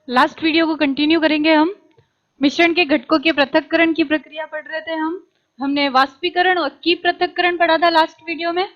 Last video को continue करेंगे हम। मिश्रण के घटकों के पृथक्करण की प्रक्रिया पढ़ रहे थे हमने वाष्पीकरण और की पृथक्करण पढ़ा था लास्ट वीडियो में,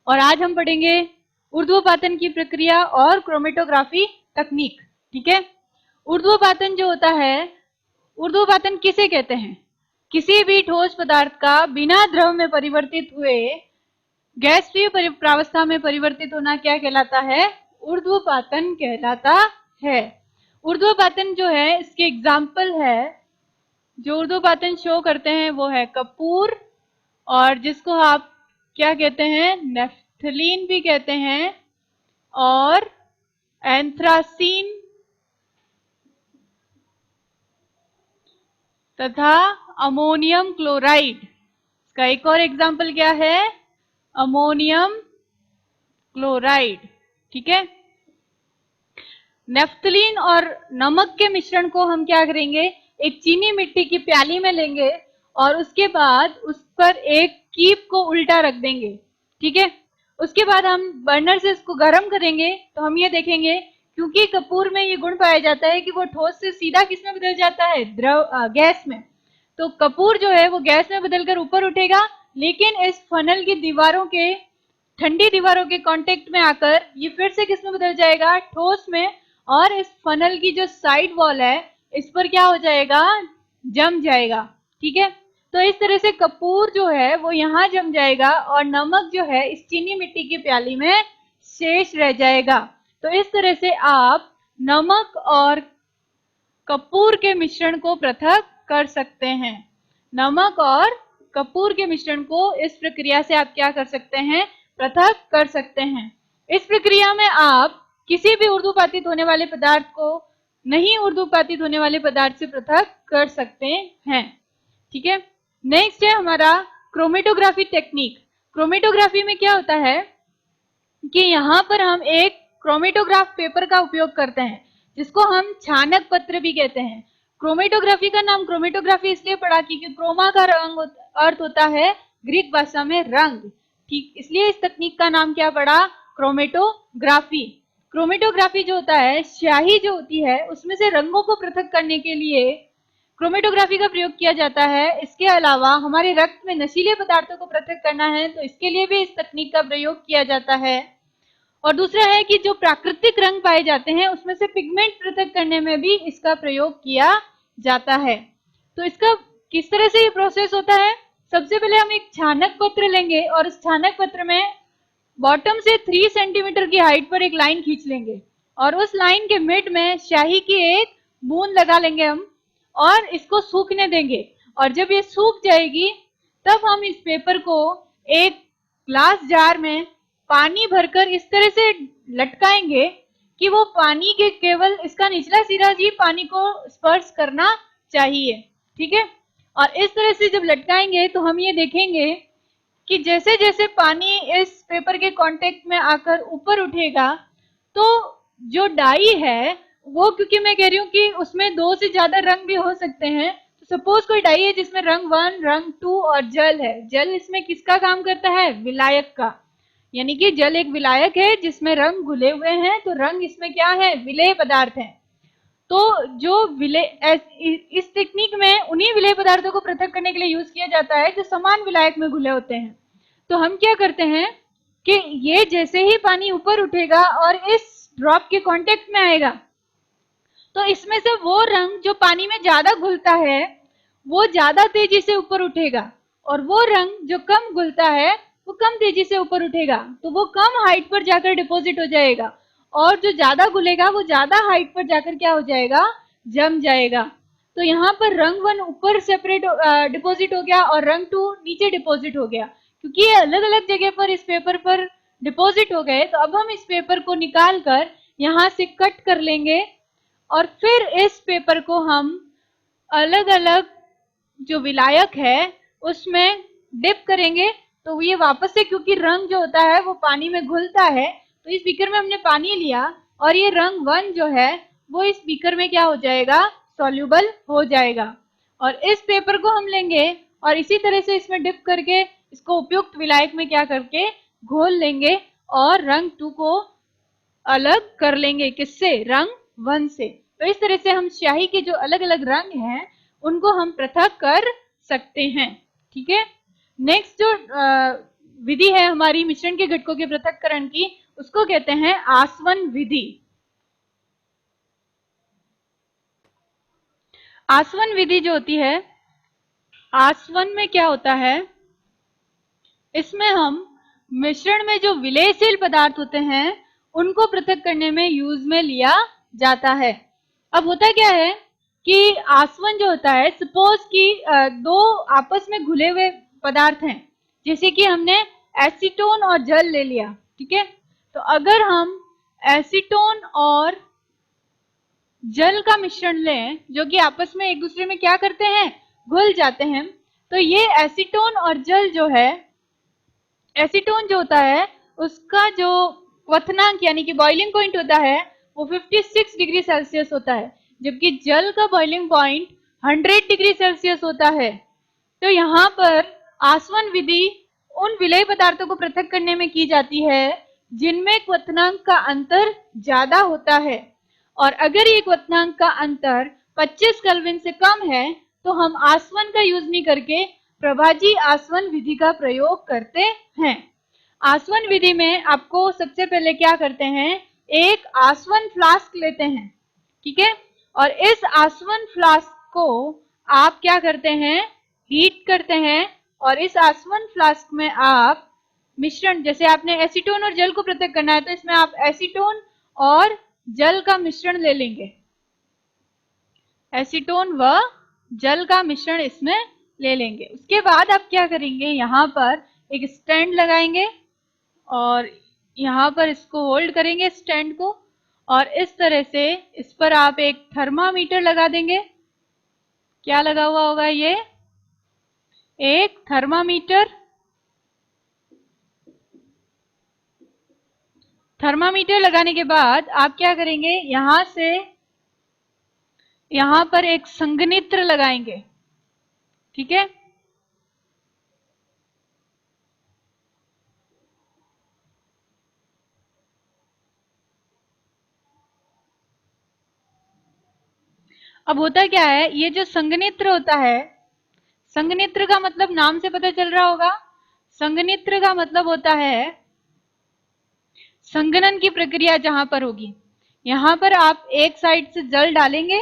और आज हम पढ़ेंगे ऊर्ध्वपातन की प्रक्रिया और क्रोमेटोग्राफी तकनीक। ठीक है। ऊर्ध्वपातन जो होता है, ऊर्ध्वपातन किसे कहते हैं? किसी भी ठोस पदार्थ का बिना द्रव में परिवर्तित हुए गैसीय प्रावस्था में परिवर्तित होना क्या कहलाता है? ऊर्ध्वपातन कहलाता है। ऊर्ध्वपातन जो है, इसके एग्जाम्पल है जो ऊर्ध्वपातन शो करते हैं वो है कपूर, और जिसको आप क्या कहते हैं? नेफ्थलीन भी कहते हैं, और एंथ्रासीन तथा अमोनियम क्लोराइड। इसका एक और एग्जाम्पल क्या है? Ammonium chloride. ठीक है। नेफ्थलीन और नमक के मिश्रण को हम क्या करेंगे? एक चीनी मिट्टी की प्याली में लेंगे और उसके बाद उस पर एक कीप को उल्टा रख देंगे। ठीक है। उसके बाद हम बर्नर से इसको गर्म करेंगे तो हम ये देखेंगे, क्योंकि कपूर में ये गुण पाया जाता है कि वो ठोस से सीधा किस में बदल जाता है? गैस में। तो कपूर जो है वो गैस में बदलकर ऊपर उठेगा, लेकिन इस फनल की दीवारों के ठंडी दीवारों के कांटेक्ट में आकर ये फिर से किस में बदल जाएगा? ठोस में। और इस फनल की जो साइड वॉल है इस पर क्या हो जाएगा? जम जाएगा। ठीक है। तो इस तरह से कपूर जो है वो यहां जम जाएगा और नमक जो है इस चीनी मिट्टी की प्याली में शेष रह जाएगा। तो इस तरह से आप नमक और कपूर के मिश्रण को पृथक कर सकते हैं। नमक और कपूर के मिश्रण को इस प्रक्रिया से आप क्या कर सकते हैं? पृथक कर सकते हैं। इस प्रक्रिया में आप किसी भी ऊर्ध्वपातित होने वाले पदार्थ को नहीं ऊर्ध्वपातित होने वाले पदार्थ से पृथक कर सकते हैं। ठीक है। नेक्स्ट है हमारा क्रोमेटोग्राफी टेक्निक। क्रोमेटोग्राफी में क्या होता है कि यहाँ पर हम एक क्रोमेटोग्राफ पेपर का उपयोग करते हैं, जिसको हम छानक पत्र भी कहते हैं। क्रोमेटोग्राफी का नाम क्रोमेटोग्राफी इसलिए पड़ा क्योंकि क्रोमा का रंग अर्थ होता है ग्रीक भाषा में रंग। ठीक, इसलिए इस तकनीक का नाम क्या पड़ा? क्रोमेटोग्राफी। क्रोमेटोग्राफी जो होता है, स्याही जो होती है उसमें से रंगों को पृथक करने के लिए क्रोमेटोग्राफी का प्रयोग किया जाता है। इसके अलावा हमारे रक्त में नशीले पदार्थों को पृथक करना है तो इसके लिए भी इस तकनीक का प्रयोग किया जाता है। और दूसरा है कि जो प्राकृतिक रंग पाए जाते हैं उसमें से पिगमेंट पृथक करने में भी इसका प्रयोग किया जाता है। तो इसका किस तरह से ये प्रोसेस होता है? सबसे पहले हम एक छानक पत्र लेंगे और इस छानक पत्र में बॉटम से 3 सेंटीमीटर की हाइट पर एक लाइन खींच लेंगे और उस लाइन के मिड में स्याही की एक बूंद लगा लेंगे हम और इसको सूखने देंगे। और जब ये सूख जाएगी तब हम इस पेपर को एक ग्लास जार में पानी भरकर इस तरह से लटकाएंगे कि वो पानी के केवल इसका निचला सिरा ही पानी को स्पर्श करना चाहिए। ठीक है। और इस तरह से जब लटकाएंगे तो हम ये देखेंगे कि जैसे जैसे पानी इस पेपर के कांटेक्ट में आकर ऊपर उठेगा तो जो डाई है वो, क्योंकि मैं कह रही हूँ कि उसमें 2 से ज्यादा रंग भी हो सकते हैं, तो सपोज कोई डाई है जिसमें रंग 1, रंग 2 और जल है। जल इसमें किसका काम करता है? विलायक का। यानी कि जल एक विलायक है जिसमें रंग घुले हुए हैं, तो रंग इसमें क्या है? विलेय पदार्थ है। तो जो विलेय, इस टेक्निक में उन्हीं विलेय पदार्थों को पृथक करने के लिए यूज किया जाता है जो समान विलायक में घुले होते हैं। तो हम क्या करते हैं कि ये जैसे ही पानी ऊपर उठेगा और इस ड्रॉप के कांटेक्ट में आएगा तो इसमें से वो रंग जो पानी में ज्यादा घुलता है वो ज्यादा तेजी से ऊपर उठेगा, और वो रंग जो कम घुलता है वो कम तेजी से ऊपर उठेगा। तो वो कम हाइट पर जाकर डिपॉजिट हो जाएगा, और जो ज्यादा घुलेगा वो ज्यादा हाइट पर जाकर क्या हो जाएगा? जम जाएगा। तो यहाँ पर रंग 1 ऊपर सेपरेट डिपॉजिट हो गया और रंग 2 नीचे डिपॉजिट हो गया। क्योंकि ये अलग अलग जगह पर इस पेपर पर डिपॉजिट हो गए तो अब हम इस पेपर को निकाल कर यहाँ से कट कर लेंगे और फिर इस पेपर को हम अलग अलग जो विलायक है उसमें डिप करेंगे। तो ये वापस से, क्योंकि रंग जो होता है वो पानी में घुलता है, तो इस बीकर में हमने पानी लिया और ये रंग 1 जो है वो इस बीकर में क्या हो जाएगा? सॉल्यूबल हो जाएगा। और इस पेपर को हम लेंगे और इसी तरह से इसमें डिप करके इसको उपयुक्त विलायक में क्या करके घोल लेंगे और रंग 2 को अलग कर लेंगे। किससे? रंग 1 से। तो इस तरह से हम स्याही के जो अलग अलग रंग हैं उनको हम पृथक कर सकते हैं। ठीक है, नेक्स्ट जो विधि है हमारी मिश्रण के घटकों के पृथक्करण की, उसको कहते हैं आसवन विधि। आसवन विधि जो होती है, आसवन में क्या होता है, इसमें हम मिश्रण में जो विलयशील पदार्थ होते हैं उनको पृथक करने में यूज में लिया जाता है। अब होता क्या है कि आसवन जो होता है, सपोज कि दो आपस में घुले हुए पदार्थ हैं, जैसे कि हमने एसीटोन और जल ले लिया। ठीक है, तो अगर हम एसीटोन और जल का मिश्रण लें जो कि आपस में एक दूसरे में क्या करते हैं, घुल जाते हैं, तो ये एसीटोन और जल जो है, एसीटोन जो होता है उसका जो क्वथनांक यानी कि बॉइलिंग पॉइंट होता है वो 56 डिग्री सेल्सियस होता है, जबकि जल का बॉइलिंग पॉइंट 100 डिग्री सेल्सियस होता है। तो यहाँ पर आसवन विधि उन विलेय पदार्थों को पृथक करने में की जाती है जिनमें क्वथनांक का अंतर ज्यादा होता है, और अगर ये क्वथनांक का अंतर 25 केल्विन से कम है तो हम आसवन का यूज नहीं करके प्रभाजी आसवन विधि का प्रयोग करते हैं। आसवन विधि में आपको सबसे पहले क्या करते हैं, एक आसवन फ्लास्क लेते हैं। ठीक है, और इस आसवन फ्लास्क को आप क्या करते हैं, हीट करते हैं, और इस आसवन फ्लास्क में आप मिश्रण, जैसे आपने एसीटोन और जल को पृथक करना है तो इसमें आप एसीटोन और जल का मिश्रण ले लेंगे, एसीटोन व जल का मिश्रण इसमें ले लेंगे। उसके बाद आप क्या करेंगे, यहाँ पर एक स्टैंड लगाएंगे और यहाँ पर इसको होल्ड करेंगे स्टैंड को, और इस तरह से इस पर आप एक थर्मामीटर लगा देंगे। क्या लगा हुआ होगा, ये एक थर्मामीटर। थर्मामीटर लगाने के बाद आप क्या करेंगे, यहां से यहां पर एक संघनित्र लगाएंगे। ठीक है, अब होता क्या है, ये जो संघनित्र होता है, संघनित्र का मतलब नाम से पता चल रहा होगा, संघनित्र का मतलब होता है संघनन की प्रक्रिया जहां पर होगी। यहां पर आप एक साइड से जल डालेंगे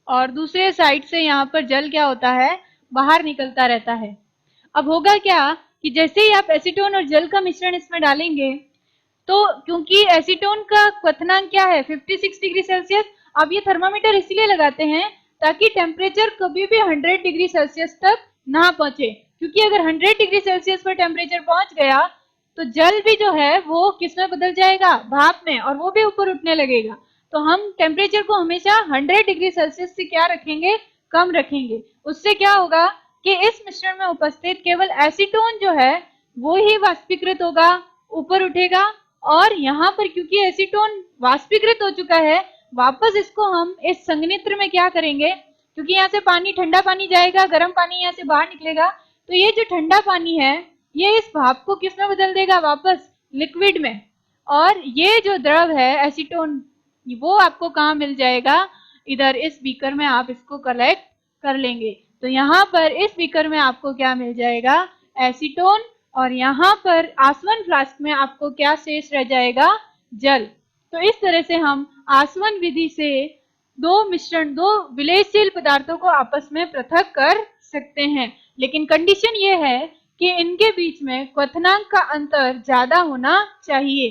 और दूसरे साइड से यहाँ पर जल क्या होता है, बाहर निकलता रहता है। अब होगा क्या कि जैसे ही आप एसीटोन और जल का मिश्रण इसमें डालेंगे, तो क्योंकि एसीटोन का क्वथनांक क्या है, 56 डिग्री सेल्सियस, अब ये थर्मामीटर इसलिए लगाते हैं ताकि टेम्परेचर कभी भी 100 डिग्री सेल्सियस तक ना पहुंचे, क्योंकि अगर 100 डिग्री सेल्सियस पर टेम्परेचर पहुंच गया तो जल भी जो है वो किसमें बदल जाएगा, भाप में, और वो भी ऊपर उठने लगेगा। तो हम टेम्परेचर को हमेशा 100 डिग्री सेल्सियस से क्या रखेंगे, कम रखेंगे। उससे क्या होगा कि इस मिश्रण में उपस्थित केवल एसीटोन जो है वो ही वाष्पीकृत होगा, ऊपर उठेगा, और यहाँ पर क्योंकि एसीटोन वाष्पीकृत हो चुका है, वापस इसको हम इस संघनित्र में क्या करेंगे, क्योंकि यहाँ से पानी, ठंडा पानी जाएगा, गर्म पानी यहाँ से बाहर निकलेगा, तो ये जो ठंडा पानी है ये इस भाप को किसमें बदल देगा, वापस लिक्विड में। और ये जो द्रव है एसीटोन, वो आपको कहाँ मिल जाएगा, इधर इस बीकर में आप इसको कलेक्ट कर लेंगे। तो यहाँ पर इस बीकर में आपको क्या मिल जाएगा, एसीटोन, और यहाँ पर आसवन फ्लास्क में आपको क्या शेष रह जाएगा, जल। तो इस तरह से हम आसवन विधि से दो मिश्रण, दो विलयशील पदार्थों को आपस में पृथक कर सकते हैं, लेकिन कंडीशन ये है कि इनके बीच में क्वथनांक का अंतर ज्यादा होना चाहिए।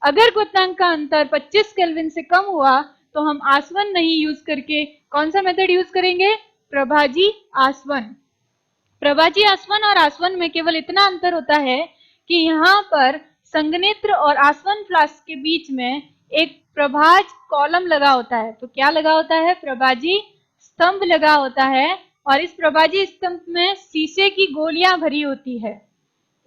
अगर क्वथनांक का अंतर 25 केल्विन से कम हुआ तो हम आसवन नहीं यूज करके कौन सा मेथड यूज करेंगे, प्रभाजी आसवन। प्रभाजी आसवन और आसवन में केवल इतना अंतर होता है कि यहाँ पर संघनित्र और आसवन फ्लास्क के बीच में एक प्रभाज कॉलम लगा होता है। तो क्या लगा होता है, प्रभाजी स्तंभ लगा होता है, और इस प्रभाजी स्तंभ में शीशे की गोलियां भरी होती है।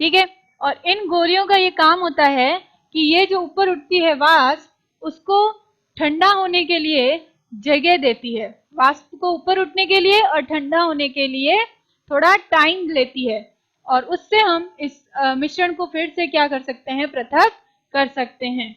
ठीक है, और इन गोलियों का ये काम होता है कि ये जो ऊपर उठती है वाष्प, उसको ठंडा होने के लिए जगह देती है, वाष्प को ऊपर उठने के लिए और ठंडा होने के लिए थोड़ा टाइम लेती है, और उससे हम इस मिश्रण को फिर से क्या कर सकते हैं, पृथक कर सकते हैं।